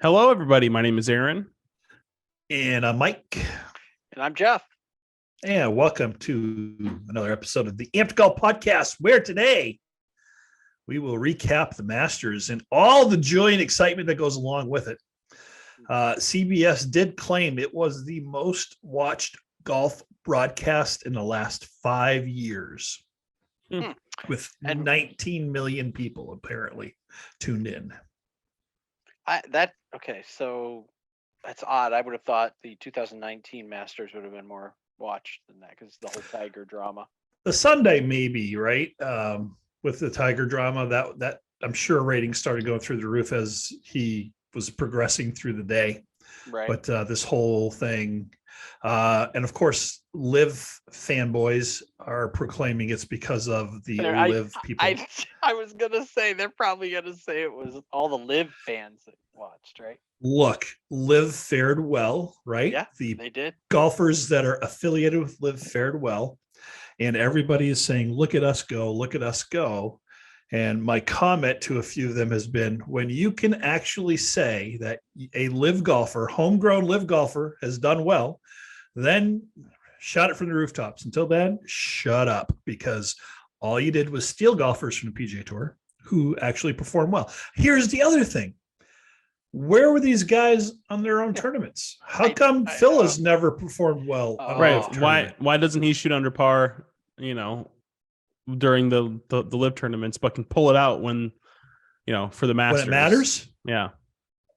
Hello, everybody. My name is Aaron. And I'm Mike. And I'm Jeff. And welcome to another episode of the Amped Golf Podcast, where today we will recap the Masters and all the joy and excitement that goes along with it. CBS did claim it was the most watched golf broadcast in the last 5 years, with 19 million people apparently tuned in. So that's odd. I would have thought the 2019 Masters would have been more watched than that because the whole Tiger drama. The Sunday, maybe, right? With the Tiger drama, that I'm sure ratings started going through the roof as he was progressing through the day. Right. But this whole thing, and of course, Live fanboys are proclaiming it's because of the Live people. I was gonna say they're probably gonna say it was all the Live fans that watched, right? Look, Live fared well, right? Yeah, they did. Golfers that are affiliated with Live fared well, and everybody is saying, "Look at us go! Look at us go!" And my comment to a few of them has been, when you can actually say that a Live golfer, homegrown Live golfer, has done well, then shout it from the rooftops. Until then, shut up, because all you did was steal golfers from the PGA Tour who actually perform well. Here's the other thing. Where were these guys on their own tournaments? How come Phil has never performed well? Right. Why doesn't he shoot under par, during the Live tournaments, but can pull it out when, for the Masters? When it matters? Yeah.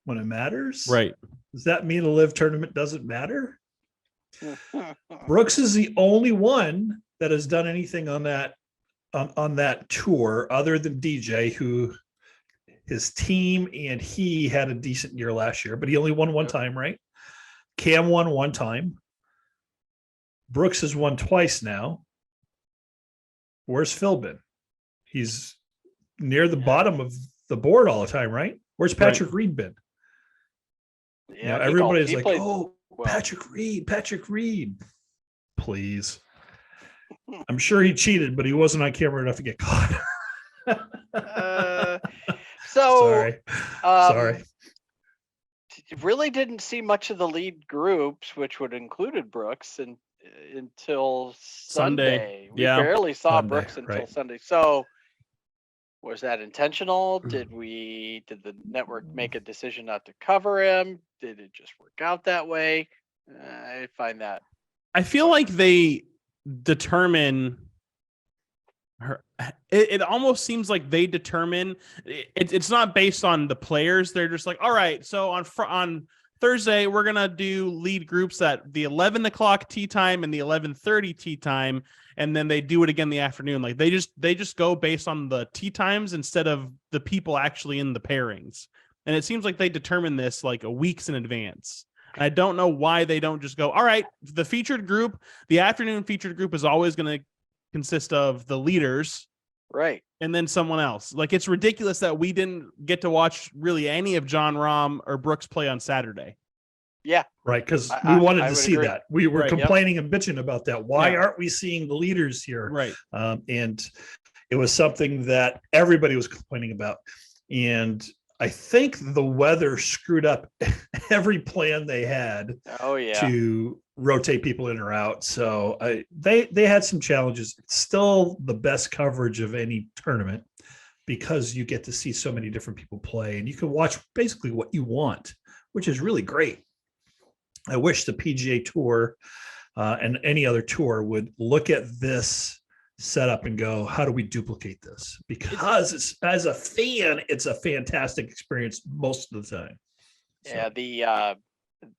When it matters? Right. Does that mean a Live tournament doesn't matter? Brooks is the only one that has done anything on that tour other than DJ, who his team and he had a decent year last year, but he only won one time, right? Cam won one time. Brooks has won twice now. Where's Phil been? He's near the bottom of the board all the time, right? Where's Patrick Reed been? Yeah, everybody's like, well. Patrick Reed. Please. I'm sure he cheated, but he wasn't on camera enough to get caught. Sorry. Really didn't see much of the lead groups, which would included Brooks, until Sunday. We barely saw Brooks until Sunday. So was that intentional? Did the network make a decision not to cover him? Did it just work out that way? I find that. I feel like they determine her. It almost seems like they determine it's not based on the players. They're just like, all right, so on Thursday, we're going to do lead groups at the 11 o'clock tee time and the 11:30 tee time. And then they do it again in the afternoon. Like they just go based on the tee times instead of the people actually in the pairings. And it seems like they determine this like a weeks in advance. And I don't know why they don't just go, all right, the featured group, the afternoon featured group is always going to consist of the leaders. Right. And then someone else. Like, it's ridiculous that we didn't get to watch really any of Jon Rahm or Brooks play on Saturday. Yeah. Right. Because we wanted to see agree. that. We were complaining and bitching about that. Why aren't we seeing the leaders here? Right. And it was something that everybody was complaining about. And I think the weather screwed up every plan they had to rotate people in or out. So they had some challenges. It's still the best coverage of any tournament because you get to see so many different people play and you can watch basically what you want, which is really great. I wish the PGA Tour and any other tour would look at this setup and go, how do we duplicate this? Because as a fan, it's a fantastic experience most of the time. Yeah,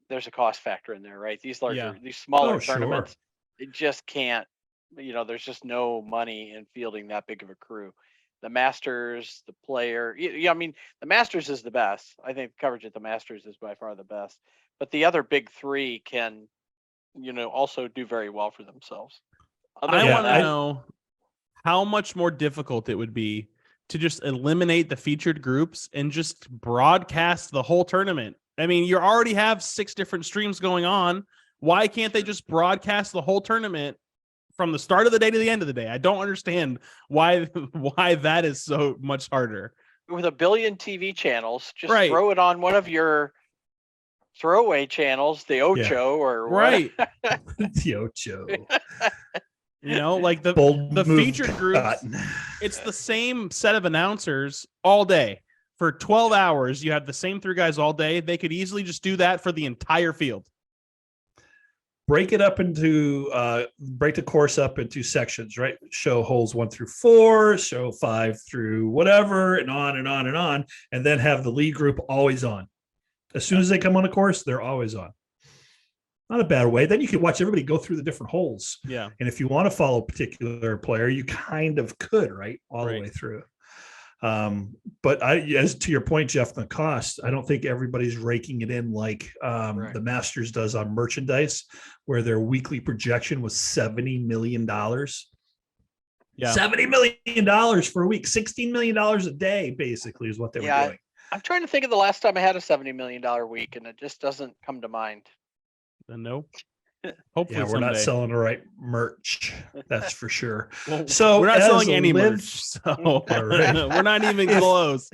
there's a cost factor in there, right? These smaller tournaments, it just can't, there's just no money in fielding that big of a crew. The Masters, the player, the Masters is the best. I think coverage at the Masters is by far the best. But the other big three can, also do very well for themselves. I want to know how much more difficult it would be to just eliminate the featured groups and just broadcast the whole tournament. I mean, you already have 6 different streams going on. Why can't they just broadcast the whole tournament from the start of the day to the end of the day? I don't understand why that is so much harder. With a billion TV channels, just throw it on one of your throwaway channels, the Ocho or right. The Ocho. Like the featured groups, it's the same set of announcers all day. For 12 hours, you have the same 3 guys all day. They could easily just do that for the entire field. Break it up into break the course up into sections, right? Show holes 1 through 4, show 5 through whatever, and on and on and on, and then have the lead group always on. As soon as they come on a course, they're always on. Not a bad way. Then you can watch everybody go through the different holes. Yeah. And if you want to follow a particular player, you kind of could, right? All the way through. But as to your point, Jeff, the cost, I don't think everybody's raking it in like the Masters does on merchandise, where their weekly projection was $70 million. Yeah. $70 million for a week, $16 million a day, basically, is what they were doing. I'm trying to think of the last time I had a $70 million week, and it just doesn't come to mind. No. Hopefully, we're not selling the right merch. That's for sure. Well, so we're not selling any merch, so we're not even close.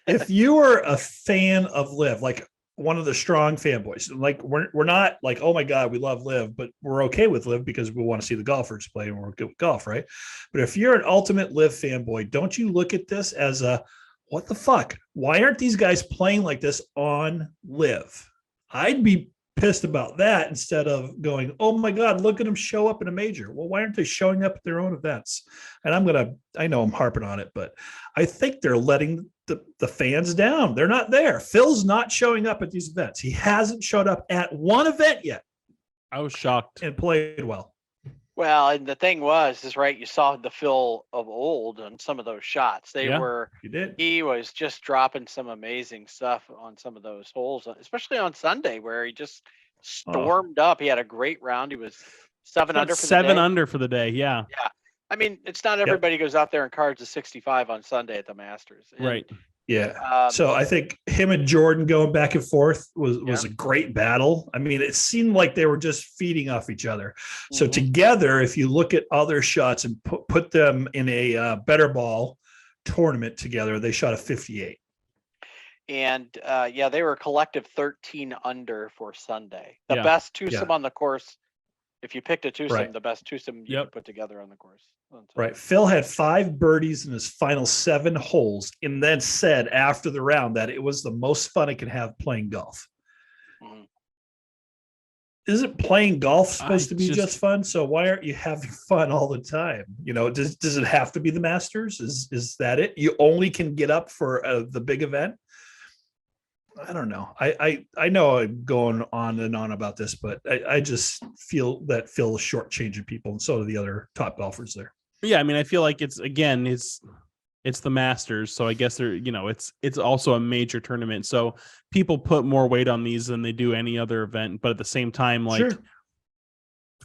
If you were a fan of Live, like one of the strong fanboys, like we're not like, oh my God, we love Live, but we're okay with Live because we want to see the golfers play and we're good with golf, right? But if you're an ultimate Live fanboy, don't you look at this as what the fuck? Why aren't these guys playing like this on Live? I'd be pissed about that instead of going, oh my God, look at them show up in a major. Well, why aren't they showing up at their own events? And I know I'm harping on it, but I think they're letting the fans down. They're not there. Phil's not showing up at these events. He hasn't showed up at one event yet. I was shocked. And played well. Well, and the thing is right, you saw the Phil of old on some of those shots. He was just dropping some amazing stuff on some of those holes, especially on Sunday, where he just stormed up. He had a great round. He was 7 under for the day. 7 under for the day, yeah. Yeah. I mean, it's not everybody goes out there and cards a 65 on Sunday at the Masters. And, right. Yeah. So I think him and Jordan going back and forth was a great battle. I mean, it seemed like they were just feeding off each other. So together, if you look at other shots and put them in a better ball tournament together, they shot a 58. And they were a collective 13 under for Sunday. The best twosome on the course. If you picked a twosome, the best twosome you could put together on the course. Right. Phil had 5 birdies in his final 7 holes, and then said after the round that it was the most fun it could have playing golf. Mm-hmm. Isn't playing golf supposed to be just fun? So why aren't you having fun all the time? Does it have to be the Masters? Is that it? You only can get up for the big event? I don't know. I know I'm going on and on about this, but I just feel that Phil is shortchanging people, and so do the other top golfers there. Yeah, I mean, I feel like it's the Masters, so I guess it's also a major tournament, so people put more weight on these than they do any other event. But at the same time,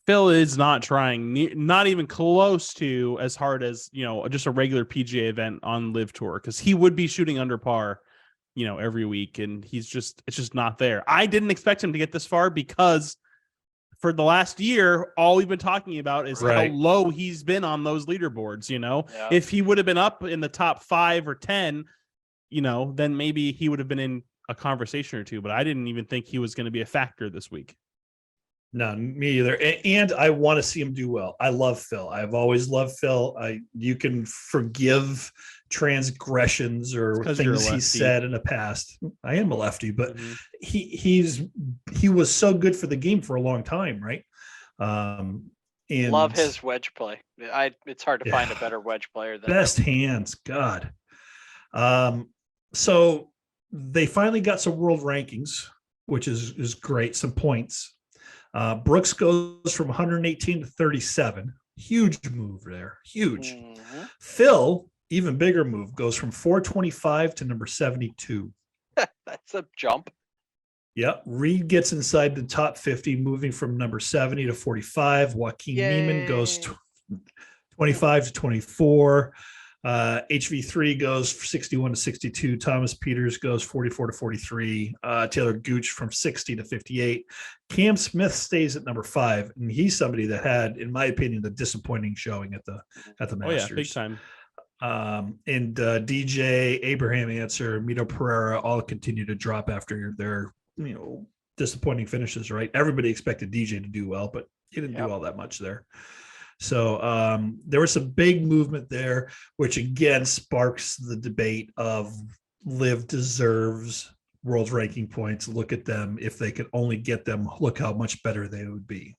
Phil is not trying, not even close to as hard as just a regular PGA event on Live Tour, because he would be shooting under par every week, and it's just not there. I didn't expect him to get this far, because for the last year, all we've been talking about is how low he's been on those leaderboards. If he would have been up in the top 5 or 10, then maybe he would have been in a conversation or two, but I didn't even think he was going to be a factor this week. No, me either. And I want to see him do well. I love Phil. I've always loved Phil. You can forgive transgressions or things he said in the past. I am a lefty, but he was so good for the game for a long time, right? And love his wedge play. It's hard to find a better wedge player than best hands. God. So they finally got some world rankings, which is great. Some points. Brooks goes from 118 to 37. Huge move there. Huge. Mm-hmm. Phil, even bigger move, goes from 425 to number 72. That's a jump. Yep. Reed gets inside the top 50, moving from number 70 to 45. Joaquin Neiman goes 25 to 24. HV3 goes 61 to 62. Thomas Peters goes 44 to 43. Taylor Gooch from 60 to 58. Cam Smith stays at number 5, and he's somebody that had, in my opinion, the disappointing showing at the Masters. Oh yeah, big time. And DJ, Abraham Answer, Mito Pereira all continue to drop after their disappointing finishes, right? Everybody expected DJ to do well, but he didn't do all that much there. So there was some big movement there, which again sparks the debate of Liv deserves world's ranking points. Look at them. If they could only get them, look how much better they would be.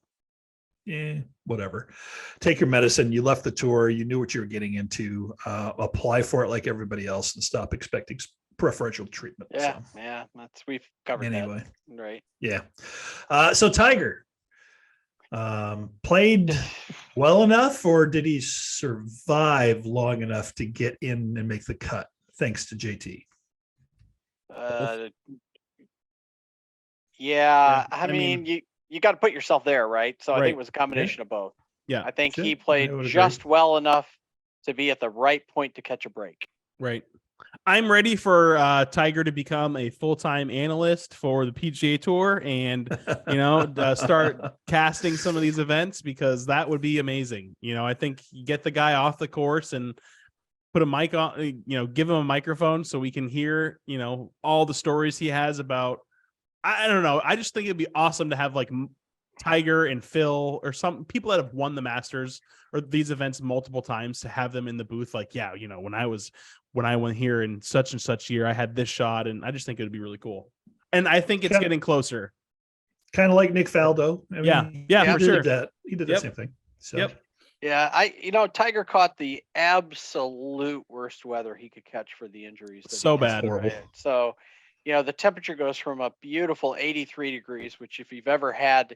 Whatever. Take your medicine. You left the tour. You knew what you were getting into. Apply for it like everybody else and stop expecting preferential treatment. We've covered anyway. That. Right. Yeah. So Tiger played well enough, or did he survive long enough to get in and make the cut? Thanks to JT. I mean, you got to put yourself there, right? So I think it was a combination of both. Yeah. I think he played just well enough to be at the right point to catch a break. Right. I'm ready for Tiger to become a full-time analyst for the PGA Tour and, start casting some of these events, because that would be amazing. I think you get the guy off the course and put a mic on, give him a microphone so we can hear, all the stories he has about, I don't know. I just think it'd be awesome to have like Tiger and Phil or some people that have won the Masters or these events multiple times, to have them in the booth. Like, when I went here in such and such year, I had this shot, and I just think it would be really cool. And I think it's getting closer. Kind of like Nick Faldo. For sure. He did the same thing. So. Yeah, Tiger caught the absolute worst weather he could catch for the injuries. So bad. Horrible. So, the temperature goes from a beautiful 83 degrees, which if you've ever had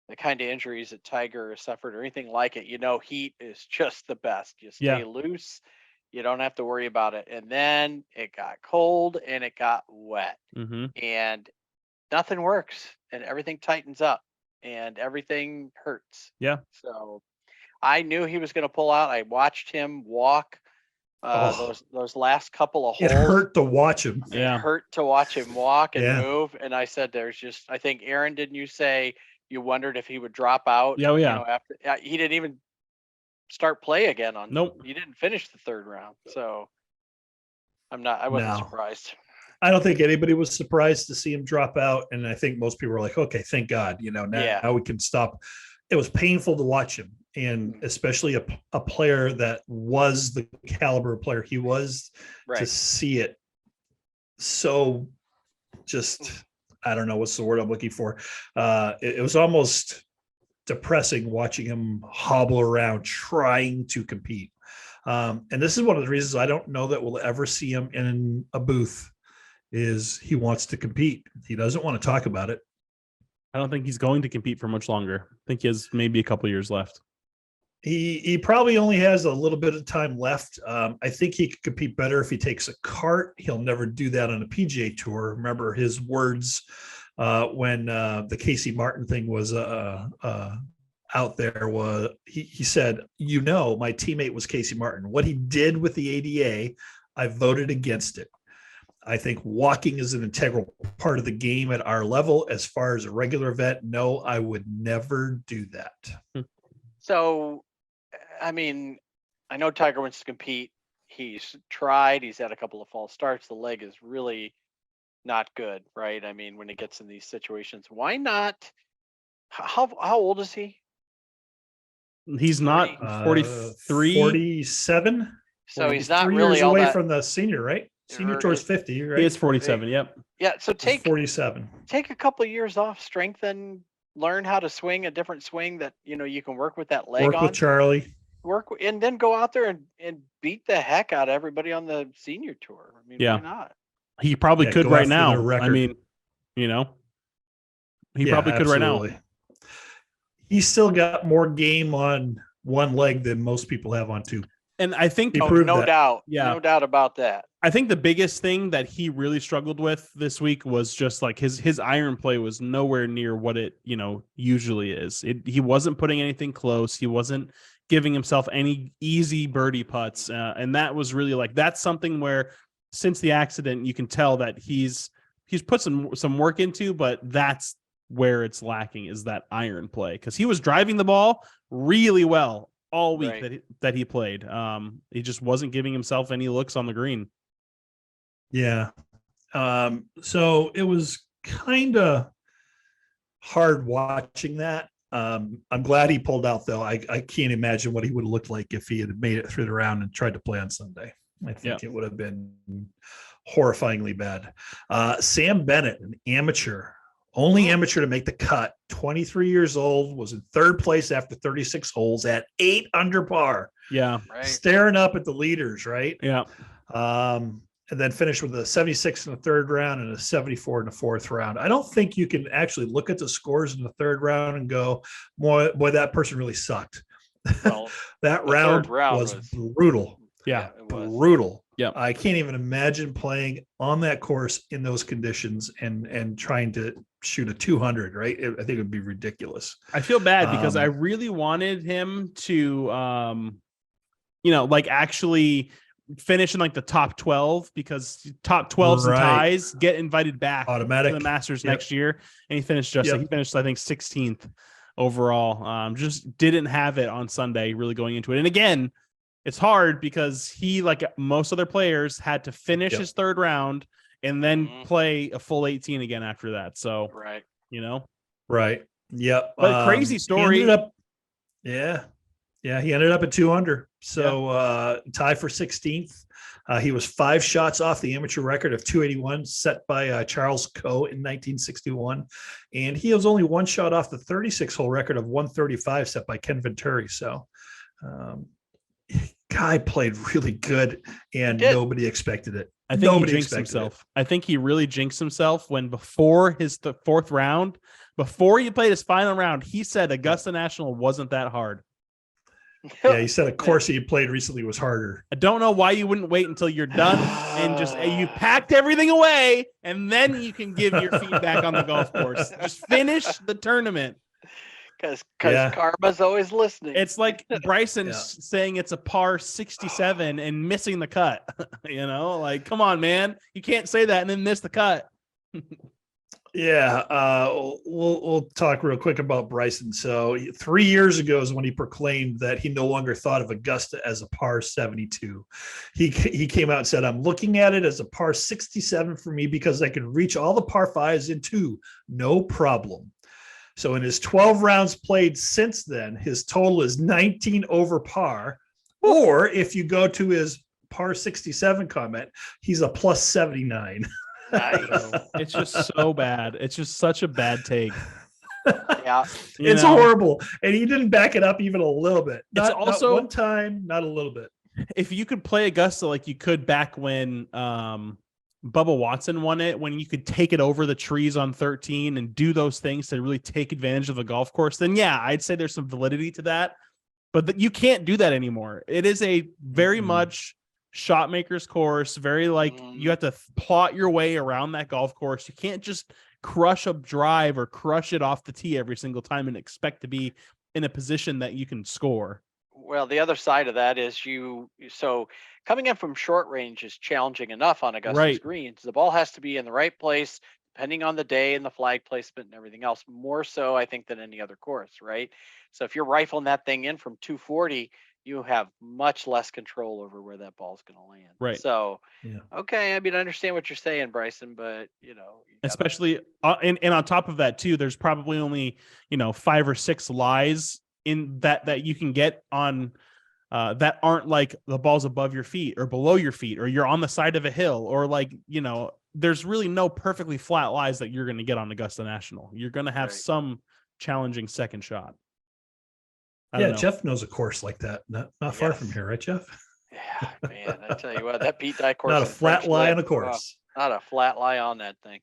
the kind of injuries that Tiger has suffered or anything like it, heat is just the best. You stay loose. You don't have to worry about it. And then it got cold and it got wet, and nothing works, and everything tightens up and everything hurts. Yeah. So I knew he was going to pull out. I watched him walk those last couple of holes. It hurt to watch him. It hurt to watch him walk and move. And I said, I think, Aaron, didn't you say you wondered if he would drop out? Yeah. After he didn't even start play again on. Nope. He didn't finish the third round. So I wasn't surprised. I don't think anybody was surprised to see him drop out. And I think most people were like, okay, thank God, now we can stop. It was painful to watch him. And especially a player that was the caliber of player he was, to see it so just, I don't know what's the word I'm looking for. It was almost depressing watching him hobble around trying to compete. And this is one of the reasons I don't know that we'll ever see him in a booth, is he wants to compete. He doesn't want to talk about it. I don't think he's going to compete for much longer. I think he has maybe a couple years left. He probably only has a little bit of time left. I think he could compete better if he takes a cart. He'll never do that on a PGA Tour. Remember his words when the Casey Martin thing was out there. Was he said, my teammate was Casey Martin. What he did with the ADA, I voted against it. I think walking is an integral part of the game at our level. As far as a regular event, no, I would never do that. So, I mean, I know Tiger wants to compete. He's tried. He's had a couple of false starts. The leg is really not good, right? I mean, when he gets in these situations, why not? How old is he? He's not 43, 47. So he's not 3 really years away from the senior, right? Senior tour's 50, right? He is 47. Yep. Yeah. So take 47. Take a couple of years off, strengthen, learn how to swing a different swing that you can work with that leg on. Work with Charlie. And then go out there and beat the heck out of everybody on the senior tour. I mean, why not? He probably could right now. I mean, he probably could right now. He's still got more game on one leg than most people have on two. And I think no doubt about that. I think the biggest thing that he really struggled with this week was just like his iron play was nowhere near what it, usually is. He wasn't putting anything close. He wasn't giving himself any easy birdie putts. And that was really that's something where since the accident, you can tell that he's put some work into, but that's where it's lacking, is that iron play. Cause he was driving the ball really well all week that he played. He just wasn't giving himself any looks on the green. Yeah. So it was kind of hard watching that. I'm glad he pulled out, though. I can't imagine what he would have looked like if he had made it through the round and tried to play on Sunday. I think it would have been horrifyingly bad. Sam Bennett, an amateur, only amateur to make the cut, 23 years old, was in third place after 36 holes at 8 under par. Yeah. Right. Staring up at the leaders, right? Yeah. And then finished with a 76 in the third round and a 74 in the fourth round. I don't think you can actually look at the scores in the third round and go, boy, that person really sucked. Well, that round was brutal. Yeah, brutal. Yeah, I can't even imagine playing on that course in those conditions and trying to shoot a 200. Right? I think it would be ridiculous. I feel bad because I really wanted him to, like actually finish in like the top 12, because top 12s and ties get invited back automatic to the Masters next year, and he finished I think 16th overall. Just didn't have it on Sunday really going into it. And again, it's hard because he, like most other players, had to finish his third round and then play a full 18 again after that. So right. Yep. But crazy story. He ended up at 2 under. So tie for 16th. He was 5 shots off the amateur record of 281 set by Charles Coe in 1961. And he was only 1 shot off the 36-hole record of 135 set by Ken Venturi. So guy played really good, and nobody expected it. I think he jinxed himself. I think he really jinxed himself when before his fourth round, before he played his final round, he said Augusta National wasn't that hard. Yeah, he said a course he played recently was harder. I don't know why you wouldn't wait until you're done and just you packed everything away, and then you can give your feedback on the golf course. Just finish the tournament. Because karma's always listening. It's like Bryson saying it's a par 67 and missing the cut. Like, come on, man. You can't say that and then miss the cut. We'll talk real quick about Bryson. So 3 years ago is when he proclaimed that he no longer thought of Augusta as a par 72. He came out and said, "I'm looking at it as a par 67 for me because I can reach all the par 5s in 2, no problem." So in his 12 rounds played since then, his total is 19 over par. Or if you go to his par 67 comment, he's a plus 79. Nice. It's just so bad. It's just such a bad take. Yeah, it's horrible, and he didn't back it up even a little bit. It's also not one time, not a little bit. If you could play Augusta like you could back when Bubba Watson won it, when you could take it over the trees on 13 and do those things to really take advantage of the golf course, then I'd say there's some validity to that. But you can't do that anymore. It is a very much shot maker's course, very you have to plot your way around that golf course. You can't just crush a drive or crush it off the tee every single time and expect to be in a position that you can score. Well, the other side of that is so coming in from short range is challenging enough on Augusta's greens. The ball has to be in the right place, depending on the day and the flag placement and everything else, more so, I think, than any other course, right? So if you're rifling that thing in from 240, you have much less control over where that ball's going to land. Right. So, okay. I mean, I understand what you're saying, Bryson, but especially, and on top of that too, there's probably only, 5 or 6 lies in that you can get on that aren't like the ball's above your feet or below your feet, or you're on the side of a hill, or there's really no perfectly flat lies that you're going to get on Augusta National. You're going to have some challenging second shot. Jeff knows a course like that. Not far from here, right, Jeff? Yeah, man. I tell you what, that Pete Dye course. Not a flat lie on a course. Not a flat lie on that thing.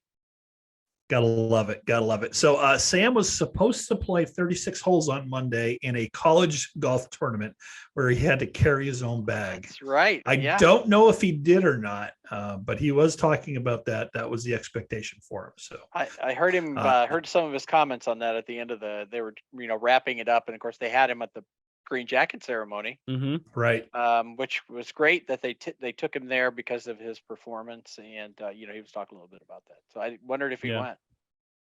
Gotta love it. So Sam was supposed to play 36 holes on Monday in a college golf tournament where he had to carry his own bag. That's right. I don't know if he did or not, but he was talking about that. That was the expectation for him. So I heard him, heard some of his comments on that at the end of they were, wrapping it up. And of course they had him at the green jacket ceremony. Mm-hmm. Right. Which was great that they took him there because of his performance. And, he was talking a little bit about that. So I wondered if he went.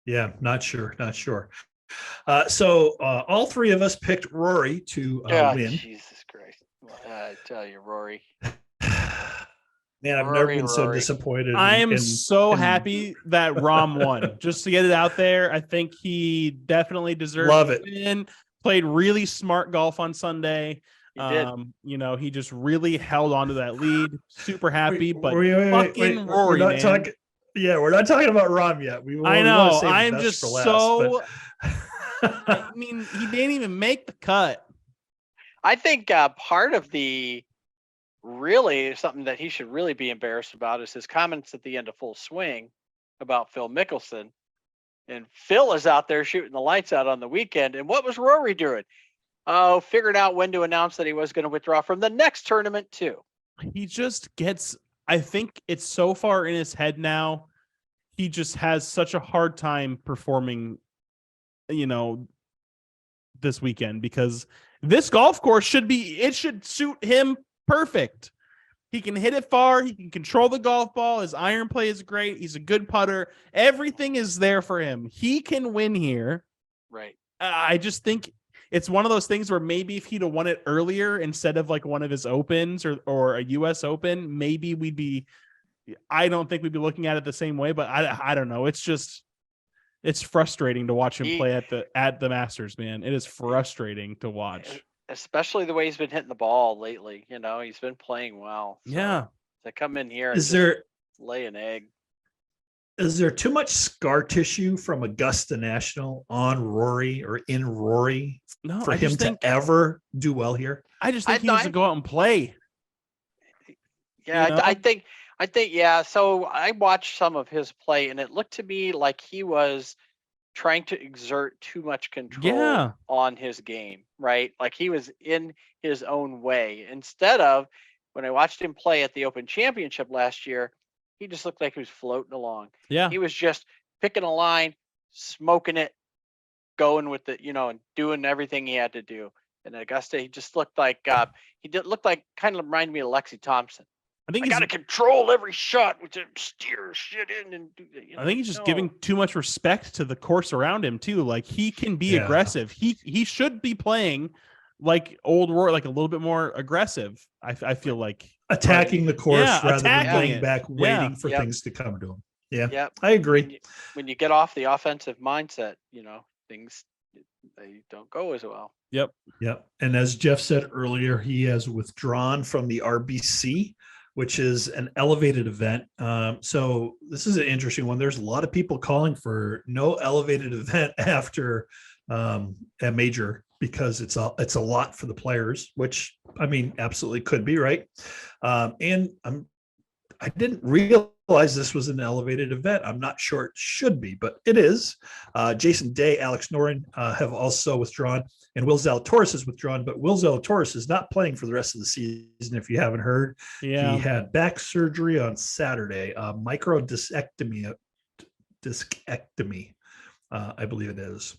Yeah, not sure. So all 3 of us picked Rory to win. Jesus Christ. I tell you, Rory. Man, I've never been so disappointed. I am so happy that Rahm won. Just to get it out there, I think he definitely deserves to win. Played really smart golf on Sunday. He did. He just really held on to that lead. Super happy, but fucking Rory, we're not talking. Yeah, we're not talking about Rahm yet. I know. I'm just so. I mean, he didn't even make the cut. I think part of the really something that he should really be embarrassed about is his comments at the end of Full Swing about Phil Mickelson. And Phil is out there shooting the lights out on the weekend. And what was Rory doing? Oh, figured out when to announce that he was going to withdraw from the next tournament too. He just gets, I think it's so far in his head now. He just has such a hard time performing, this weekend, because this golf course should suit him perfect. He can hit it far. He can control the golf ball. His iron play is great. He's a good putter. Everything is there for him. He can win here. Right. I just think it's one of those things where maybe if he'd have won it earlier instead of like one of his opens or a US Open, maybe I don't think we'd be looking at it the same way, but I don't know. It's frustrating to watch him play at the Masters, man. It is frustrating to watch. Especially the way he's been hitting the ball lately. He's been playing well. So yeah. To come in here lay an egg. Is there too much scar tissue from Augusta National on Rory or in Rory for him to ever do well here? I just think he needs to go out and play. Yeah, I think, yeah. So I watched some of his play and it looked to me like he was trying to exert too much control on his game, right? Like he was in his own way. Instead of, when I watched him play at the Open Championship last year, he just looked like he was floating along. Yeah. He was just picking a line, smoking it, going with it, and doing everything he had to do. And Augusta, he just looked like kind of reminded me of Lexi Thompson. I got to control every shot, which steer shit in and do. I think he's just giving too much respect to the course around him too. Like he can be aggressive. He should be playing like old Rory, like a little bit more aggressive. I feel like attacking the course rather than going back, waiting for things to come to him. Yeah, I agree. When you get off the offensive mindset, things they don't go as well. Yep. And as Jeff said earlier, he has withdrawn from the RBC, which is an elevated event. So this is an interesting one. There's a lot of people calling for no elevated event after a major because it's a lot for the players, which I mean, absolutely could be, right? And I didn't realize this was an elevated event. I'm not sure it should be, but it is. Jason Day, Alex Noren have also withdrawn, and Will Zalatoris has withdrawn, but Will Zalatoris is not playing for the rest of the season. If you haven't heard, he had back surgery on Saturday, microdiscectomy, I believe it is.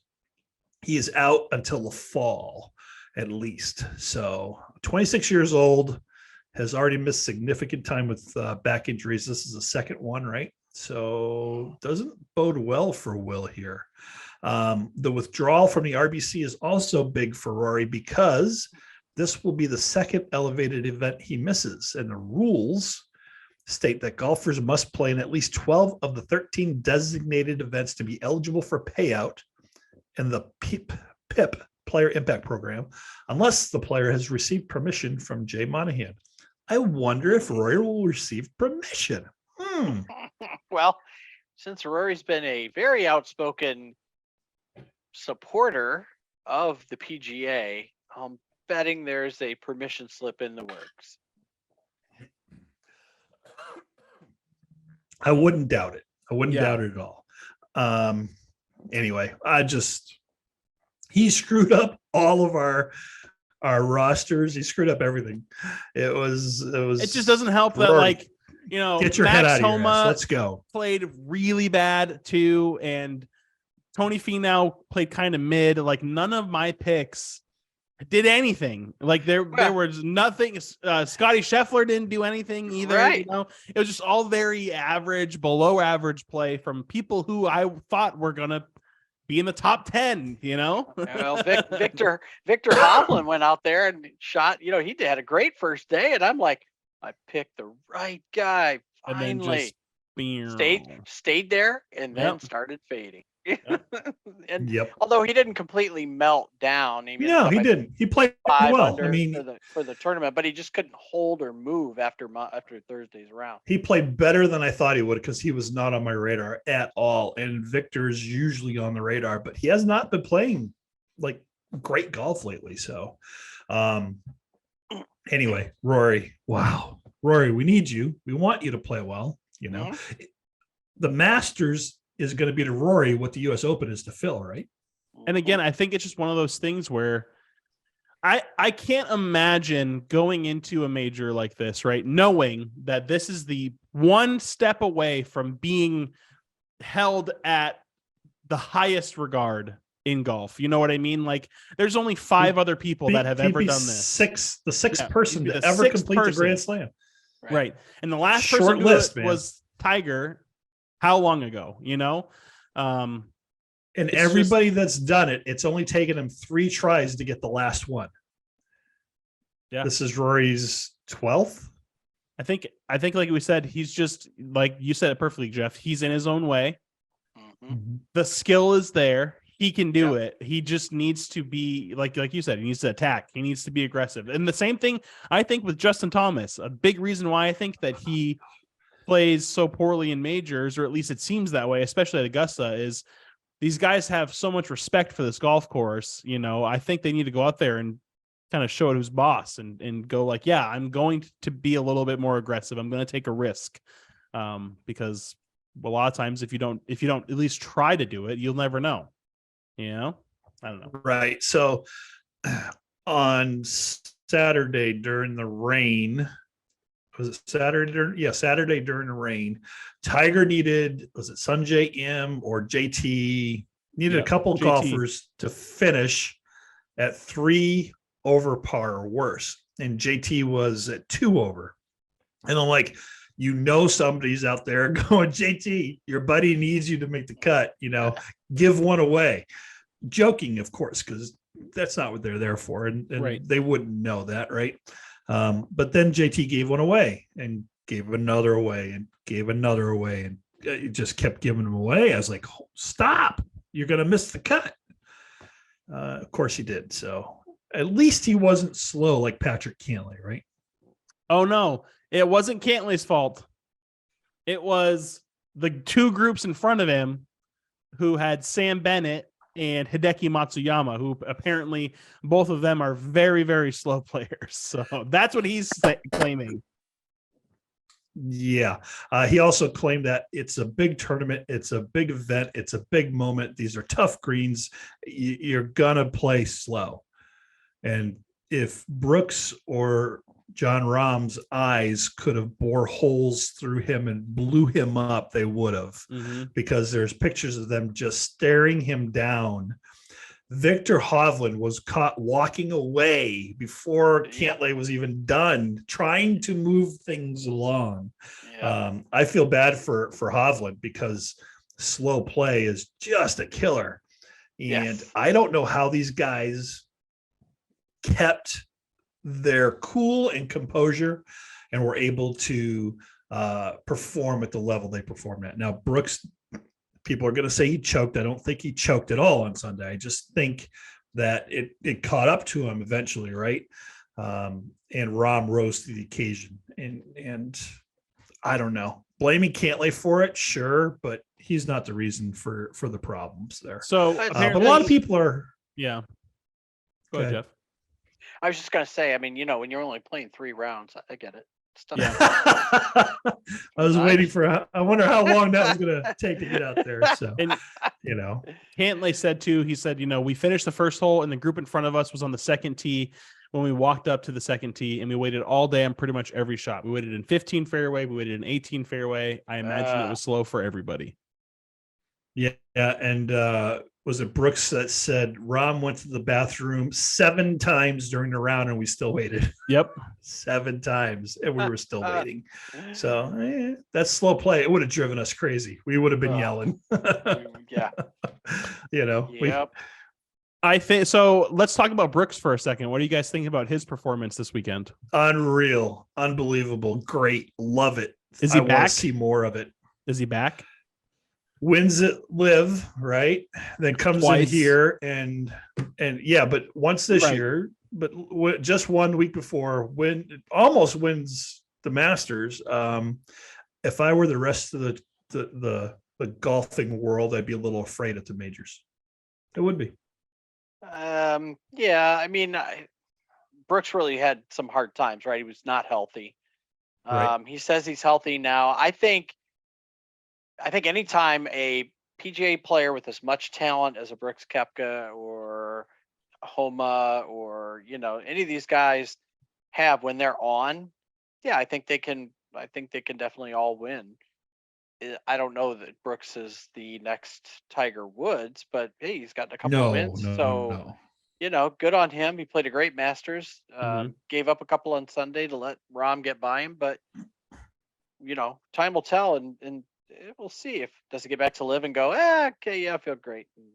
He is out until the fall, at least. So 26 years old, has already missed significant time with back injuries. This is the second one, right? So doesn't bode well for Will here. The withdrawal from the RBC is also big for Rory because this will be the second elevated event he misses. And the rules state that golfers must play in at least 12 of the 13 designated events to be eligible for payout in the PIP Player Impact Program, unless the player has received permission from Jay Monahan. I wonder if Rory will receive permission. Well, since Rory's been a very outspoken supporter of the PGA, I'm betting there's a permission slip in the works. I wouldn't doubt it. I wouldn't doubt it at all. Anyway, he screwed up all of our rosters. He screwed up everything. It just doesn't help that, like, get your head out of your ass. Let's go. Played really bad too, and Tony Finau played kind of mid. Like none of my picks did anything. Like there was nothing. Scotty Scheffler didn't do anything either. Right. It was just all very average, below average play from people who I thought were gonna be in the top 10. Well, Victor Hovland went out there and shot. He had a great first day, and I'm like, I picked the right guy. And then Finally, just stayed there, and then Yep. started fading. Yep. And Yep. although he didn't completely melt down, he No, he didn't. He played well. under I mean, for the tournament, but he just couldn't hold or move after Thursday's round. he played better than I thought he would because he was not on my radar at all. And Victor's usually on the radar, but he has not been playing like great golf lately. So, anyway, Rory, wow, Rory, we need you. We want you to play well. You know, the Masters is going to be to Rory what the U.S. Open is to Phil, right? And again, I think it's just one of those things where I can't imagine going into a major like this, right? Knowing that this is the one step away from being held at the highest regard in golf. You know what I mean? Like there's only 5 other people that have ever done this. The sixth person to ever complete the Grand Slam. Right. And the last Short person list, was Tiger. How long ago, you know? And everybody that's done it, it's only taken him 3 tries to get the last one. Yeah. This is Rory's 12th. I think like we said, he's just like you said it perfectly, Jeff. He's in his own way. Mm-hmm. The skill is there. He can do it. He just needs to be like you said, he needs to attack. He needs to be aggressive. And the same thing I think with Justin Thomas. A big reason why I think that he plays so poorly in majors, or at least it seems that way, especially at Augusta, is these guys have so much respect for this golf course. You know, I think they need to go out there and kind of show it who's boss and go like, yeah, I'm going to be a little bit more aggressive. I'm going to take a risk. Because a lot of times if you don't at least try to do it, you'll never know. You know? I don't know. Right. So on Saturday during the rain, was it Saturday? Saturday during the rain, Tiger needed, was it Sanjay M or JT? Needed a couple of golfers to finish at 3 over par or worse. And JT was at 2 over. And I'm like, you know, somebody's out there going, JT, your buddy needs you to make the cut, you know, give one away. Joking, of course, because that's not what they're there for. And they wouldn't know that, right? But then JT gave one away and gave another away and gave another away. And it just kept giving them away. I was like, stop, you're going to miss the cut. Of course he did. So at least he wasn't slow like Patrick Cantlay, right? Oh, no. It wasn't Cantlay's fault. It was the 2 groups in front of him who had Sam Bennett and Hideki Matsuyama, who apparently both of them are very, very slow players. So that's what he's claiming. Yeah. He also claimed that it's a big tournament. It's a big event. It's a big moment. These are tough greens. You're going to play slow. And if Brooks or Jon Rahm's eyes could have bore holes through him and blew him up, they would have, because there's pictures of them just staring him down. Victor Hovland was caught walking away before Cantlay was even done, trying to move things along. Yeah. I feel bad for Hovland because slow play is just a killer. And I don't know how these guys kept their cool and composure and were able to perform at the level they performed at. Now, Brooks, people are going to say he choked. I don't think he choked at all on Sunday. I just think that it caught up to him eventually, right? And Rahm rose to the occasion. And I don't know. Blaming Cantlay for it, sure, but he's not the reason for the problems there. So, but a lot of people are. Yeah. Go ahead, Jeff. I was just going to say, I mean, you know, when you're only playing 3 rounds, I get it. Yeah. I was waiting for, I wonder how long that was going to take to get out there. So, and, you know, Cantlay said too, he said, you know, we finished the first hole and the group in front of us was on the second tee when we walked up to the second tee, and we waited all day on pretty much every shot. We waited in 15 fairway. We waited in 18 fairway. I imagine it was slow for everybody. Yeah. And, was it Brooks that said Rahm went to the bathroom 7 times during the round and we still waited? Yep. 7 times and we were still waiting. So that's slow play. It would have driven us crazy. We would have been yelling. Yeah. You know, I think so. Let's talk about Brooks for a second. What do you guys think about his performance this weekend? Unreal, unbelievable, great, love it. Is he I back? want to see more of it. Is he back? Wins it live, right? Then comes Twice. in here and yeah, but once this year, but just 1 week before, almost wins the Masters. If I were the rest of the golfing world, I'd be a little afraid at the majors. It would be. Yeah, I mean, Brooks really had some hard times, right? He was not healthy. Right. He says he's healthy now. I think anytime a PGA player with as much talent as a Brooks Koepka or Homa or any of these guys have when they're on, yeah, I think they can definitely all win. I don't know that Brooks is the next Tiger Woods, but hey, he's gotten a couple of wins. So good on him. He played a great Masters. Gave up a couple on Sunday to let Rahm get by him, but time will tell, and we'll see if does he get back to live and go, okay, yeah, I feel great. And,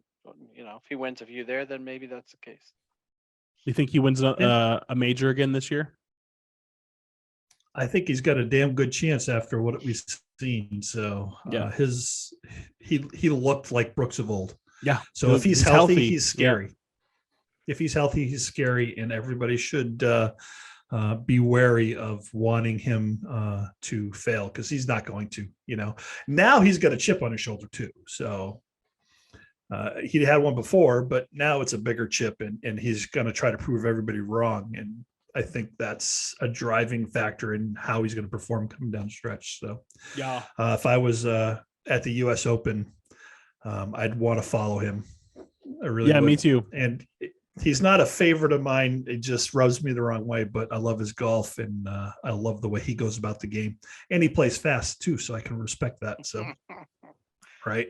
if he wins a few there, then maybe that's the case. You think he wins a major again this year? I think he's got a damn good chance after what we've seen. So he looked like Brooks of old. Yeah. So if he's healthy, he's scary. Yeah. If he's healthy, he's scary, and everybody should be wary of wanting him to fail, because he's not going to. Now he's got a chip on his shoulder too. So he had one before, but now it's a bigger chip, and he's going to try to prove everybody wrong. And I think that's a driving factor in how he's going to perform coming down the stretch. So yeah, if I was at the U.S. Open, I'd want to follow him. I really would. Me too. And he's not a favorite of mine. It just rubs me the wrong way, but I love his golf, and I love the way he goes about the game, and he plays fast too, so I can respect that. So, right.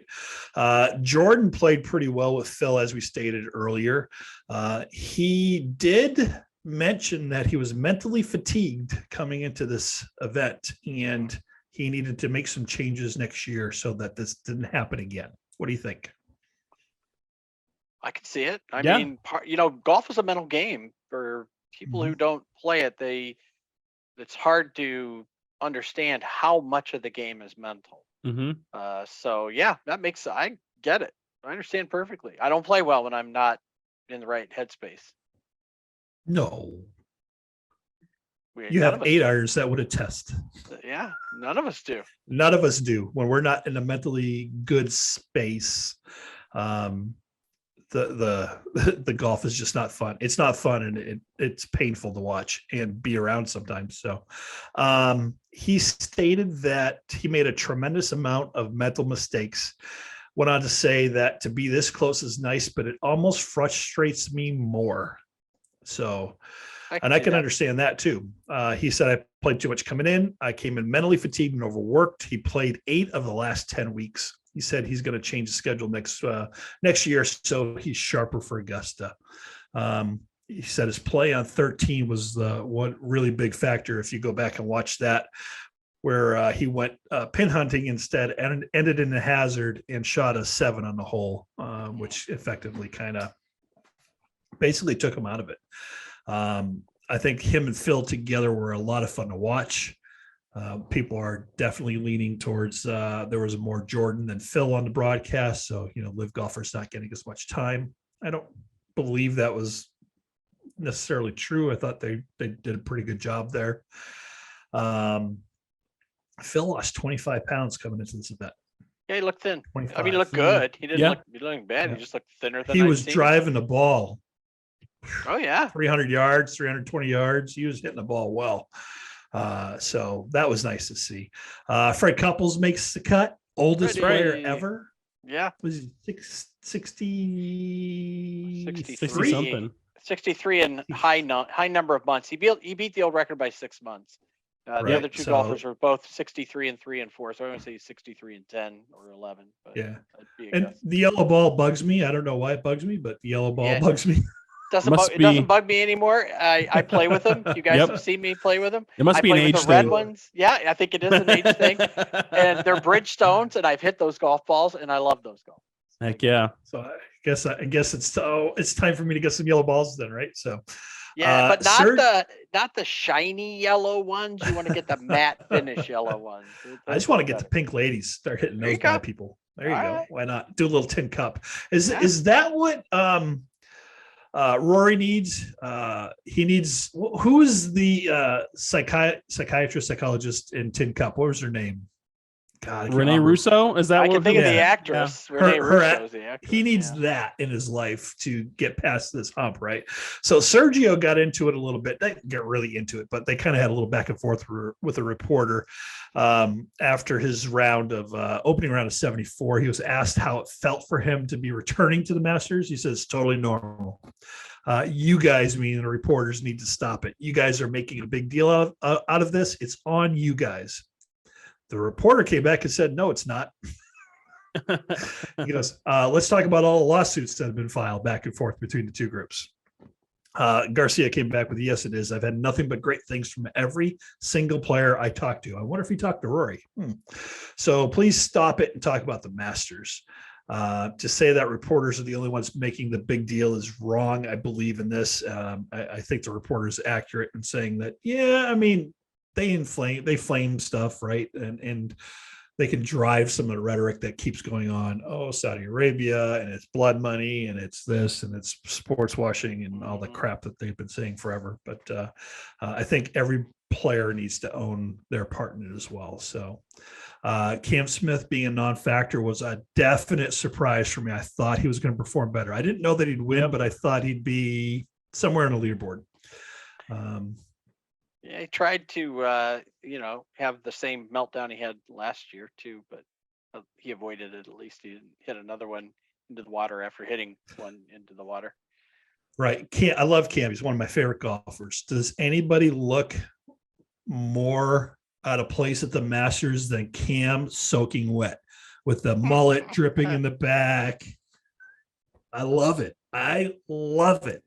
Jordan played pretty well with Phil, as we stated earlier. He did mention that he was mentally fatigued coming into this event, and he needed to make some changes next year so that this didn't happen again. What do you think? I can see it. I mean, golf is a mental game for people who don't play it. It's hard to understand how much of the game is mental. So yeah, I get it. I understand perfectly. I don't play well when I'm not in the right headspace. No. You have 8 irons that would attest. Yeah, none of us do. None of us do. When we're not in a mentally good space, the golf is just not fun. It's not fun, and it's painful to watch and be around sometimes. So he stated that he made a tremendous amount of mental mistakes. Went on to say that to be this close is nice, but it almost frustrates me more. So, I can understand that too. He said, I played too much coming in. I came in mentally fatigued and overworked. He played 8 of the last 10 weeks. He said he's going to change the schedule next year, so he's sharper for Augusta. He said his play on 13 was the one really big factor. If you go back and watch that, where he went pin hunting instead and ended in a hazard and shot a 7 on the hole, which effectively kind of basically took him out of it. I think him and Phil together were a lot of fun to watch. People are definitely leaning towards there was more Jordan than Phil on the broadcast. So, live golfers not getting as much time. I don't believe that was necessarily true. I thought they did a pretty good job there. Phil lost 25 pounds coming into this event. Yeah, he looked thin. I mean, he looked good. He didn't look bad. Yeah. He just looked thinner than he was driving the ball. Oh, yeah. 300 yards, 320 yards. He was hitting the ball well. So that was nice to see. Fred Couples makes the cut. Oldest player ever. Yeah. Was he 63 something. 63 in high number of months. He beat the old record by 6 months. The other two golfers were both 63 and 3 and 4. So I want to say 63 and 10 or 11. But yeah. And the yellow ball bugs me. I don't know why it bugs me, but the yellow ball bugs me. It doesn't bug me anymore. I play with them. You guys have seen me play with them. It must be an age thing. The red ones. Yeah, I think it is an age thing. And they're Bridgestones, and I've hit those golf balls, and I love those golf. Heck yeah. So I guess it's time for me to get some yellow balls then, right? So yeah, but not the shiny yellow ones. You want to get the matte finish yellow ones. I just want to get the pink ladies, start hitting those by people. There you go. Right. Why not do a little tin cup? Is that what Rory needs? He needs, who is the psychiatrist psychologist in Tin Cup? What was her name? God, Renee Russo? Is that I can think of the actress? Yeah. Renee Russo's the actress. He needs that in his life to get past this hump, right? So Sergio got into it a little bit. They didn't get really into it, but they kind of had a little back and forth with a reporter after his opening round of 74. He was asked how it felt for him to be returning to the Masters. He says, totally normal. You guys, meaning the reporters, need to stop it. You guys are making a big deal out of this. It's on you guys. The reporter came back and said, no, it's not. He goes, let's talk about all the lawsuits that have been filed back and forth between the two groups. Garcia came back with, yes, it is. I've had nothing but great things from every single player I talked to. I wonder if he talked to Rory. So please stop it and talk about the Masters. To say that reporters are the only ones making the big deal is wrong. I believe in this. I think the reporter is accurate in saying that, yeah, I mean, they flame stuff, right? And they can drive some of the rhetoric that keeps going on. Oh, Saudi Arabia, and it's blood money, and it's this, and it's sports washing, and all the crap that they've been saying forever. But I think every player needs to own their part in it as well. So Cam Smith being a non-factor was a definite surprise for me. I thought he was going to perform better. I didn't know that he'd win, but I thought he'd be somewhere on the leaderboard. Yeah, he tried to, have the same meltdown he had last year too, but he avoided it. At least he didn't hit another one into the water after hitting one into the water. Right. I love Cam. He's one of my favorite golfers. Does anybody look more out of place at the Masters than Cam soaking wet with the mullet dripping in the back? I love it. I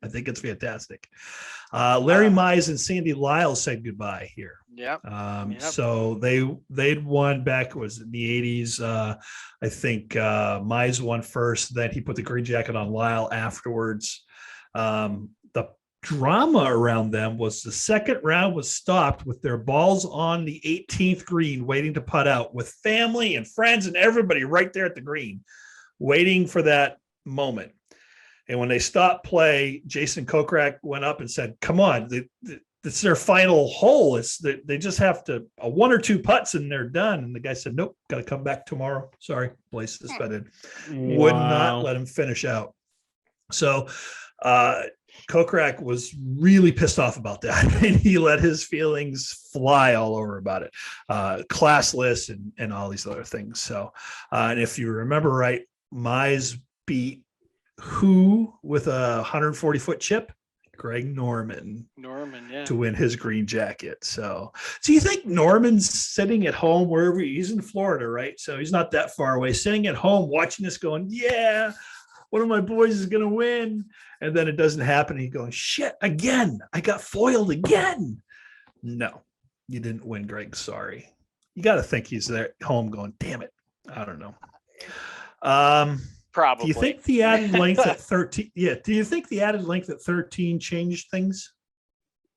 think it's fantastic. Larry Mize and Sandy Lyle said goodbye here. Yep. So they'd won back, was in the 80s. I think Mize won first. Then he put the green jacket on Lyle afterwards. The drama around them was the second round was stopped with their balls on the 18th green, waiting to putt out with family and friends and everybody right there at the green, waiting for that moment. And when they stopped play, Jason Kokrak went up and said, come on, it's their final hole. They just have to one or two putts and they're done. And the guy said, nope, got to come back tomorrow. Sorry, place suspended. Wow. Would not let him finish out. So Kokrak was really pissed off about that. And he let his feelings fly all over about it. Classless and all these other things. So, and if you remember right, Mize beat who with a 140-foot chip? Greg Norman, yeah, to win his green jacket. So you think Norman's sitting at home wherever he's in Florida, right? So he's not that far away, sitting at home watching this, going, "Yeah, one of my boys is going to win," and then it doesn't happen. He's going, "Shit, again! I got foiled again." No, you didn't win, Greg. Sorry. You got to think he's there at home, going, "Damn it, I don't know." Probably. Do you think the added length at 13? Yeah. Do you think the added length at 13 changed things?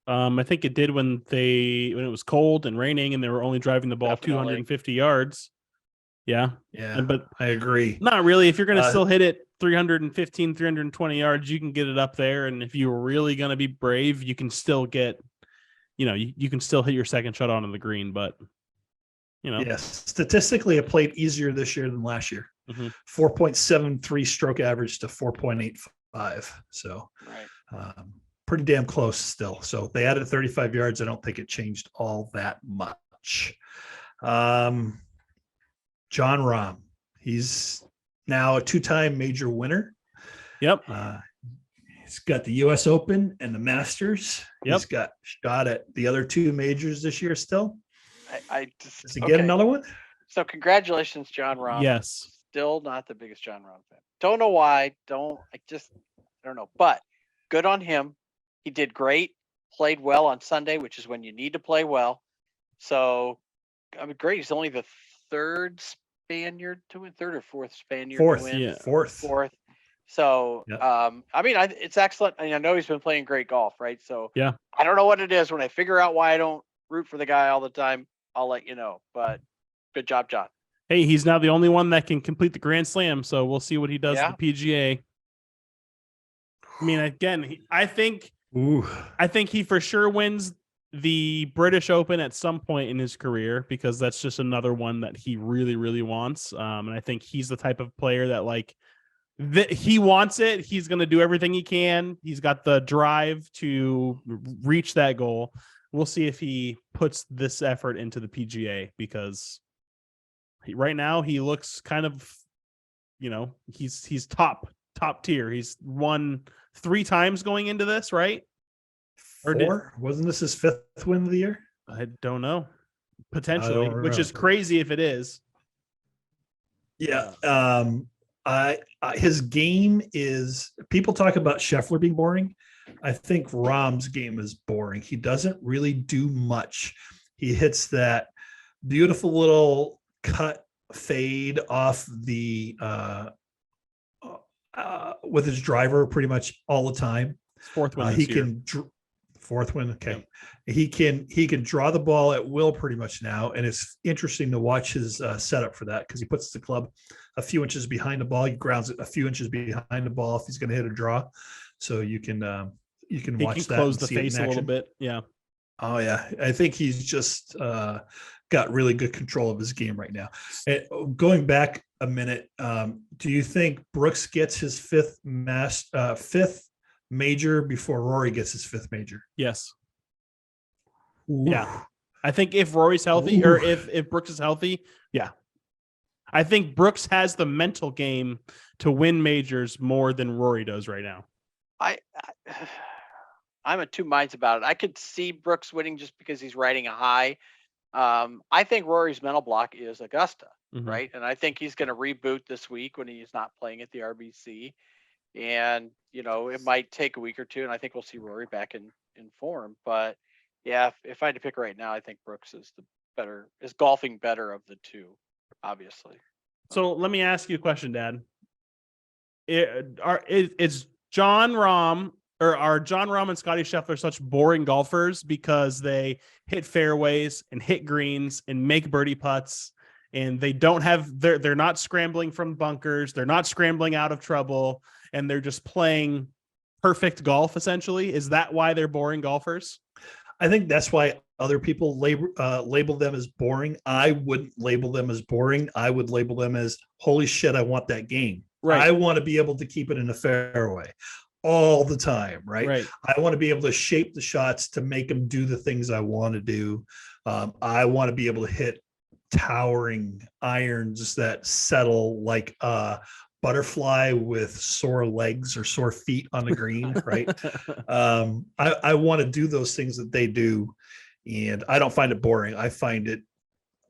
I think it did when it was cold and raining and they were only driving the ball 250 yards. Yeah. But I agree. Not really. If you're going to still hit it 315, 320 yards, you can get it up there. And if you're really going to be brave, you can still get, you can still hit your second shot onto the green. But, yes, statistically, it played easier this year than last year. 4.73 stroke average to 4.85. So pretty damn close still. So they added 35 yards. I don't think it changed all that much. Jon Rahm, he's now a two-time major winner. Yep. He's got the U.S. Open and the Masters. Yep. He's got shot at the other two majors this year still. Does he get another one? So congratulations, Jon Rahm. Yes. Still not the biggest Jon Rahm fan. Don't know why. I don't know. But good on him. He did great. Played well on Sunday, which is when you need to play well. So, I mean, great. He's only the third Spaniard to win, third or fourth Spaniard fourth, to win. Yeah. Fourth. So, yeah. I mean, it's excellent. I know he's been playing great golf, right? So, yeah, I don't know what it is. When I figure out why I don't root for the guy all the time, I'll let you know. But good job, Jon. hey, he's now the only one that can complete the Grand Slam, so we'll see what he does Yeah. at the PGA. I mean, again, I think he for sure wins the British Open at some point in his career, because that's just another one that he really, really wants. And I think he's the type of player that, like, he wants it. He's going to do everything he can. He's got the drive to reach that goal. We'll see if he puts this effort into the PGA, because right now he looks kind of, he's top tier. He's won 3 times going into this, right? Or wasn't this his 5th win of the year? I don't know. Potentially, which is crazy if it is. Yeah. His game is, people talk about Scheffler being boring. I think Rahm's game is boring. He doesn't really do much. He hits that beautiful little cut fade off the with his driver pretty much all the time. 4th win. He can 4th win. Okay. Yeah. He can draw the ball at will pretty much now. And it's interesting to watch his setup for that, because he puts the club a few inches behind the ball. He grounds it a few inches behind the ball if he's going to hit a draw. So you can watch that. Close the face a little bit. Yeah. Oh yeah. I think he's just got really good control of his game right now. And going back a minute, do you think Brooks gets his 5th major before Rory gets his 5th major? Yes. Ooh. Yeah. I think if Rory's healthy, or if Brooks is healthy, yeah. I think Brooks has the mental game to win majors more than Rory does right now. I'm of two minds about it. I could see Brooks winning just because he's riding a high. I think Rory's mental block is Augusta, right? And I think he's going to reboot this week when he's not playing at the RBC. And, it might take a week or two, and I think we'll see Rory back in form. But yeah, if I had to pick right now, I think Brooks is golfing better of the two, obviously. So let me ask you a question, Dad. Is Jon Rahm, or are Jon Rahm and Scottie Scheffler such boring golfers because they hit fairways and hit greens and make birdie putts, and they don't have, they're not scrambling from bunkers, they're not scrambling out of trouble, and they're just playing perfect golf essentially? Is that why they're boring golfers? I think that's why other people label them as boring. I wouldn't label them as boring. I would label them as, holy shit, I want that game. Right. I want to be able to keep it in the fairway all the time, right? I want to be able to shape the shots to make them do the things I want to do. I want to be able to hit towering irons that settle like a butterfly with sore legs or sore feet on the green, right? I want to do those things that they do, and I don't find it boring. I find it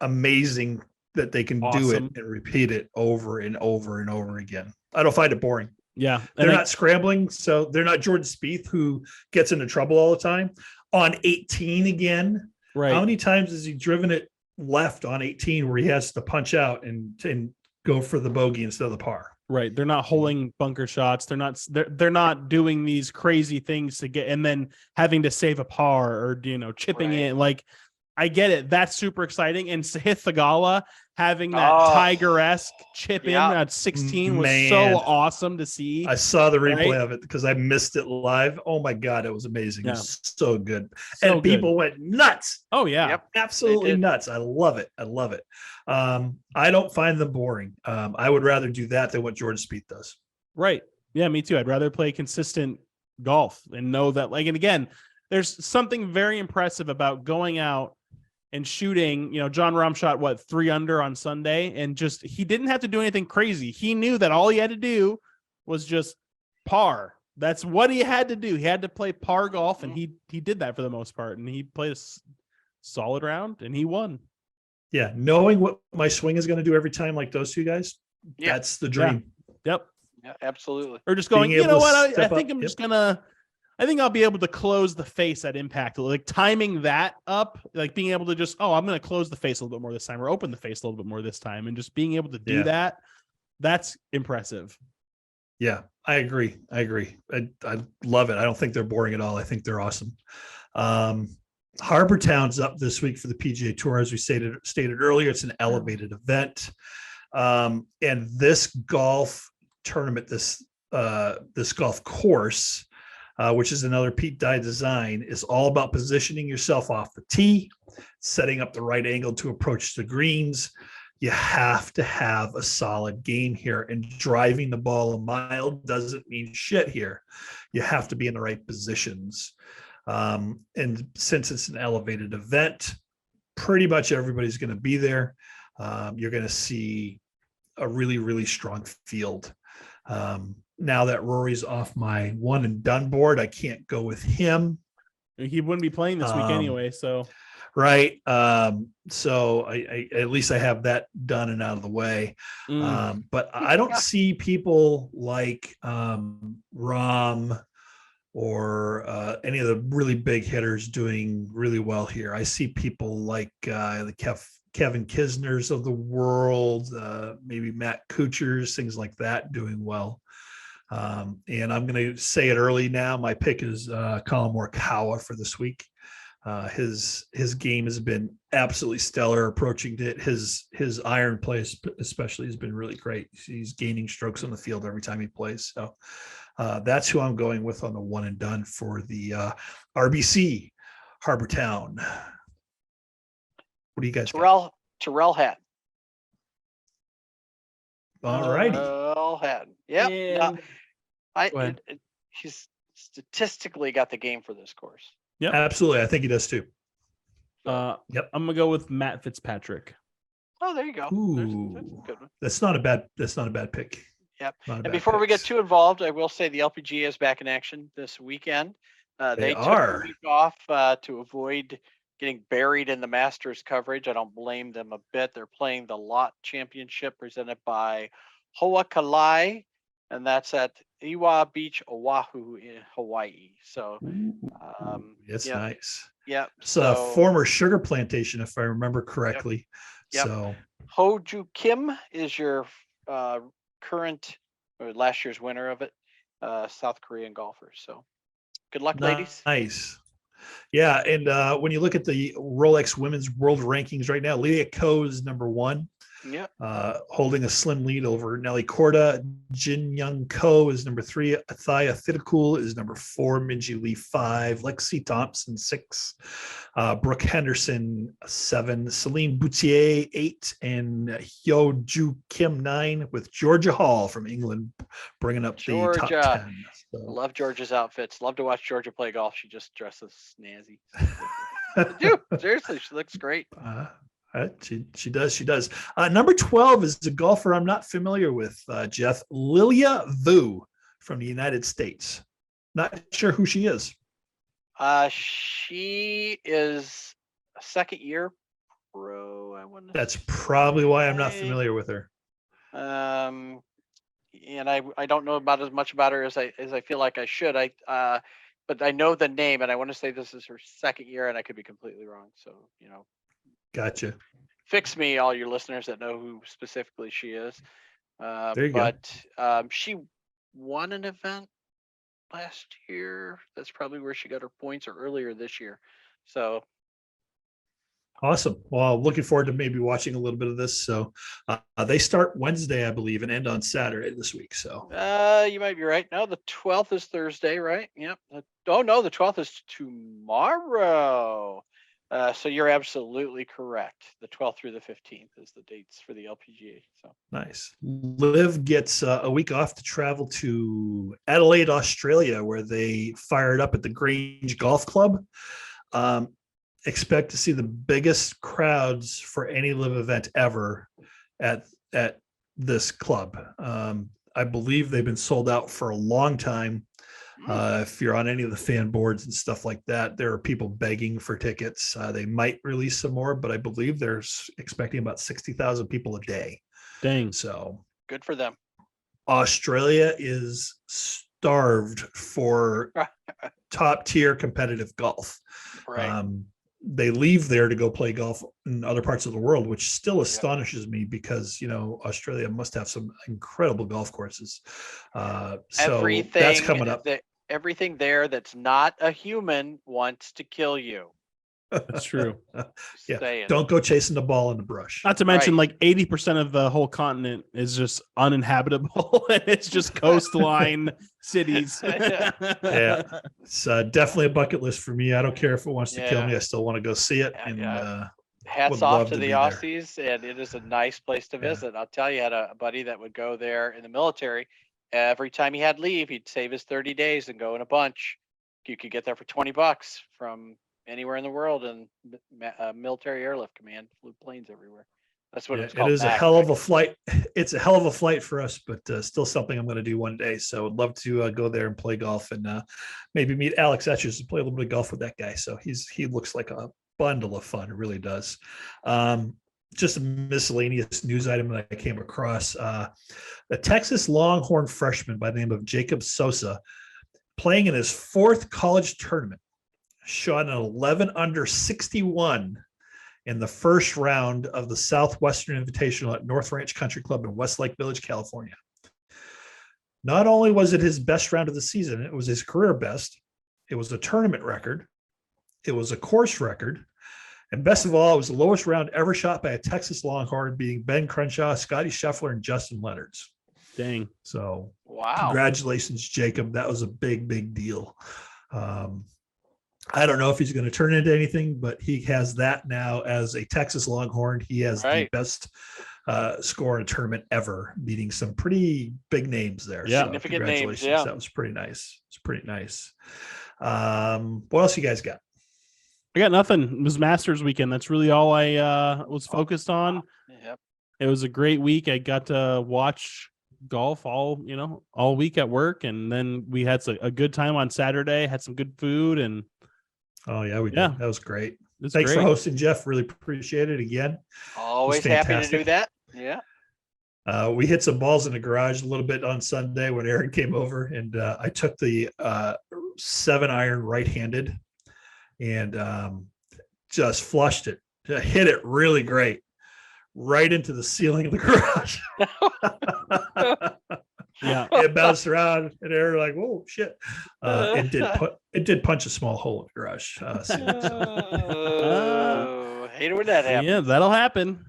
amazing that they can do it and repeat it over and over and over again. I don't find it boring. Yeah. They're not scrambling. So they're not Jordan Spieth, who gets into trouble all the time on 18 again. Right. How many times has he driven it left on 18 where he has to punch out and go for the bogey instead of the par? Right. They're not holding bunker shots. They're not doing these crazy things to get, and then having to save a par or, chipping in. Like, I get it. That's super exciting. And Sahith Theegala having that Tiger-esque chip in at 16 was so awesome to see. I saw the replay of it because I missed it live. Oh my God, it was amazing. Yeah. It was so good. And people went nuts. Oh yeah. Yep, absolutely nuts. I love it. I don't find them boring. I would rather do that than what Jordan Spieth does. Right. Yeah, me too. I'd rather play consistent golf and know that, and again, there's something very impressive about going out and shooting. Jon Rahm shot 3 under on Sunday, and he didn't have to do anything crazy. He knew that all he had to do was just par. That's what he had to do. He had to play par golf, and he did that for the most part, and he played a solid round, and he won. Yeah, knowing what my swing is going to do every time, like those two guys, that's the dream. Yeah. Yep. Yeah, absolutely. Or just going, you know what? I think I'm just gonna I think I'll be able to close the face at impact, like timing that up, like being able to just, I'm going to close the face a little bit more this time or open the face a little bit more this time. And just being able to do that, that's impressive. Yeah, I agree. I love it. I don't think they're boring at all. I think they're awesome. Harbour Town's up this week for the PGA Tour. As we stated earlier, it's an elevated event. And this golf tournament, this golf course, which is another Pete Dye design, is all about positioning yourself off the tee, setting up the right angle to approach the greens. You have to have a solid game here, and driving the ball a mile doesn't mean shit here. You have to be in the right positions. And since it's an elevated event, pretty much everybody's going to be there. You're going to see a really, really strong field. Now that Rory's off my one and done board, I can't go with him. He wouldn't be playing this week anyway, so right. So I at least I have that done and out of the way. But I don't see people like Rahm or any of the really big hitters doing really well here. I see people like the Kevin Kisners of the world, maybe Matt Kuchar's, things like that doing well. And I'm going to say it early now. My pick is Colin Morikawa for this week. His game has been absolutely stellar approaching it. His iron play especially has been really great. He's gaining strokes on the field every time he plays. So that's who I'm going with on the one and done for the RBC Harbour Town. What do you guys Terrell Hatton. All righty. Terrell Hatton. Yep. He's statistically got the game for this course. Yeah, absolutely. I think he does too. Yep. I'm gonna go with Matt Fitzpatrick. Oh, there you go. Ooh, that's a good one. That's not a bad pick. Yep. And before we get too involved, I will say the LPGA is back in action this weekend. They took a week off to avoid getting buried in the Masters coverage. I don't blame them a bit. They're playing the Lot Championship presented by Hoa Kalai, and that's at Iwa Beach, Oahu in Hawaii. So that's nice. Yeah. It's a former sugar plantation, if I remember correctly. Yep. So Ho Ju Kim is your current or last year's winner of it, South Korean golfer. So good luck, ladies. Nice. Yeah, and when you look at the Rolex Women's World Rankings right now, Leah Ko is number 1. Yeah. Holding a slim lead over Nelly Korda. Jin Young Ko is number 3. Athaya Thitikul is number 4. Minji Lee 5. Lexi Thompson 6. Brooke Henderson 7. Celine Boutier 8. And Hyo Ju Kim 9, with Georgia Hall from England bringing up the top 10. So. Love Georgia's outfits. Love to watch Georgia play golf. She just dresses snazzy. Dude, seriously, she looks great. She does. Number 12 is a golfer I'm not familiar with, Jeff. Lilia Vu from the United States. Not sure who she is. She is a second year pro. That's probably why I'm not familiar with her. And I don't know about as much about her as I feel like I should. But I know the name, and I want to say this is her second year, and I could be completely wrong. So Gotcha. Fix me, all your listeners that know who specifically she is. There you go. She won an event last year. That's probably where she got her points, or earlier this year. So awesome. Well, looking forward to maybe watching a little bit of this. So they start Wednesday, I believe, and end on Saturday this week. So you might be right. No, the 12th is Thursday, right? Yep. Oh no, the 12th is tomorrow. So you're absolutely correct. The 12th through the 15th is the dates for the LPGA. So nice. Liv gets a week off to travel to Adelaide, Australia, where they fired up at the Grange Golf Club. Expect to see the biggest crowds for any Liv event ever at this club. I believe they've been sold out for a long time. If you're on any of the fan boards and stuff like that, there are people begging for tickets. They might release some more, but I believe they're expecting about 60,000 people a day. Dang. So good for them. Australia is starved for top tier competitive golf. Right. They leave there to go play golf in other parts of the world, which still astonishes me because, Australia must have some incredible golf courses. So that's coming up. Everything there that's not a human wants to kill you. That's true. Yeah. Don't go chasing the ball in the brush. Not to mention, like 80% of the whole continent is just uninhabitable, and it's just coastline cities. Yeah, it's definitely a bucket list for me. I don't care if it wants to kill me. I still want to go see it. And hats off to the Aussies, and it is a nice place to visit. I'll tell you, I had a buddy that would go there in the military. Every time he had leave, he'd save his 30 days and go in a bunch. You could get there for $20 from anywhere in the world, and military airlift command flew planes everywhere. That's what it's called. It is a hell of a flight. It's a hell of a flight for us, but still something I'm going to do one day. So I'd love to go there and play golf, and maybe meet Alex Etchers and play a little bit of golf with that guy. So he looks like a bundle of fun. It really does. Just a miscellaneous news item that I came across. The Texas Longhorn freshman by the name of Jacob Sosa, playing in his fourth college tournament, shot an 11 under 61 in the first round of the Southwestern Invitational at North Ranch Country Club in Westlake Village, California. Not only was it his best round of the season, it was his career best. It was a tournament record. It was a course record. And best of all, it was the lowest round ever shot by a Texas Longhorn, beating Ben Crenshaw, Scotty Scheffler, and Justin Leonards. Dang. So wow. Congratulations, Jacob. That was a big, big deal. I don't know if he's going to turn into anything, but he has that now as a Texas Longhorn. He has the best score in a tournament ever, beating some pretty big names there. Yeah. So significant names. Yeah. That was pretty nice. It's pretty nice. What else you guys got? I got nothing. It was Masters weekend. That's really all I was focused on. Yep. It was a great week. I got to watch golf all week at work, and then we had a good time on Saturday. Had some good food, and we did. That was great. Thanks great for hosting, Jeff. Really appreciate it again. Always happy to do that. Yeah. We hit some balls in the garage a little bit on Sunday when Aaron came over, and I took the 7-iron right-handed and just flushed it. Hit it really great, right into the ceiling of the garage. Yeah, it bounced around, and Aaron like, "Whoa, shit!" It did punch a small hole in the garage. Hate it when that happens. Yeah, that'll happen.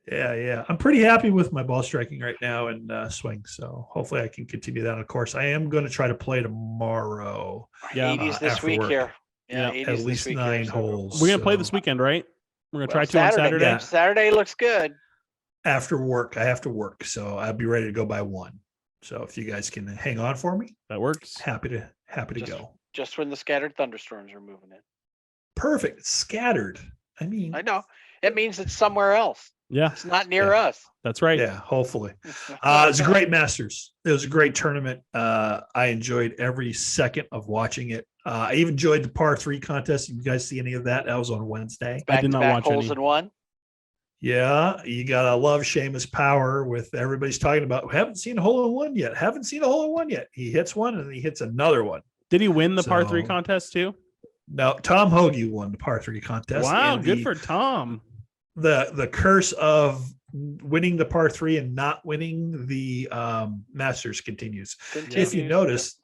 Yeah. I'm pretty happy with my ball striking right now and swing. So hopefully I can continue that on the course. I am going to try to play tomorrow. 80s this week work. Here. Yeah, at least 9 holes. We're going to play this weekend, right? We're going to try to on Saturday. Yeah. Saturday looks good. After work, I have to work, so I'll be ready to go by 1. So if you guys can hang on for me, that works. Happy to go. Just when the scattered thunderstorms are moving in. Perfect. It's scattered. I know. It means it's somewhere else. Yeah. It's not near us. That's right. Yeah, hopefully. It's a great Masters. It was a great tournament. I enjoyed every second of watching it. I even enjoyed the par 3 contest. Did you guys see any of that? That was on Wednesday. I did not watch holes any. In one. Yeah, you gotta love Seamus Power with everybody's talking about. Haven't seen a hole in one yet. He hits one and then he hits another one. Did he win the par 3 contest too? No, Tom Hoagie won the par 3 contest. Wow, good for Tom. The curse of winning the par 3 and not winning the Masters continues. If you notice,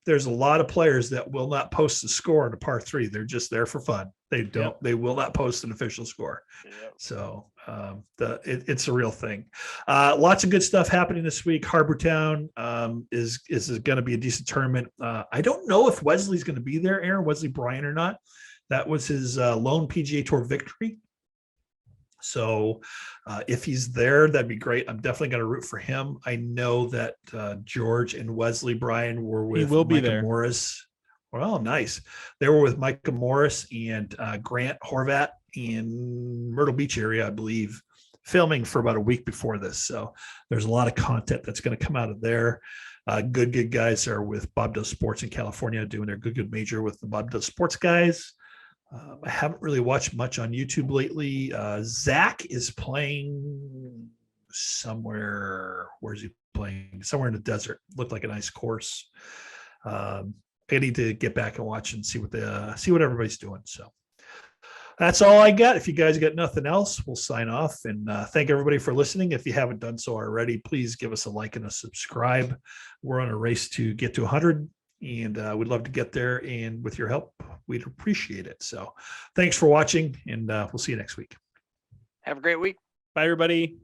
there's a lot of players that will not post the score on a par 3. They're just there for fun. They will not post an official score. Yep. So it's a real thing. Lots of good stuff happening this week. Harbortown is going to be a decent tournament. I don't know if Wesley's going to be there, Aaron, Wesley Bryan, or not. That was his lone PGA Tour victory. So if he's there, that'd be great. I'm definitely going to root for him. I know that George and Wesley Bryan were with Micah Morris. Well, nice. They were with Micah Morris and Grant Horvat in Myrtle Beach area, I believe, filming for about a week before this. So there's a lot of content that's going to come out of there. Good guys are with Bob Does Sports in California, doing their good major with the Bob Does Sports guys. I haven't really watched much on YouTube lately. Zach is playing somewhere. Where's he playing? Somewhere in the desert. Looked like a nice course. I need to get back and watch and see what everybody's doing. So that's all I got. If you guys got nothing else, we'll sign off and thank everybody for listening. If you haven't done so already, please give us a like and a subscribe. We're on a race to get to 100, and we'd love to get there. And with your help, we'd appreciate it. So thanks for watching, and we'll see you next week. Have a great week. Bye, everybody.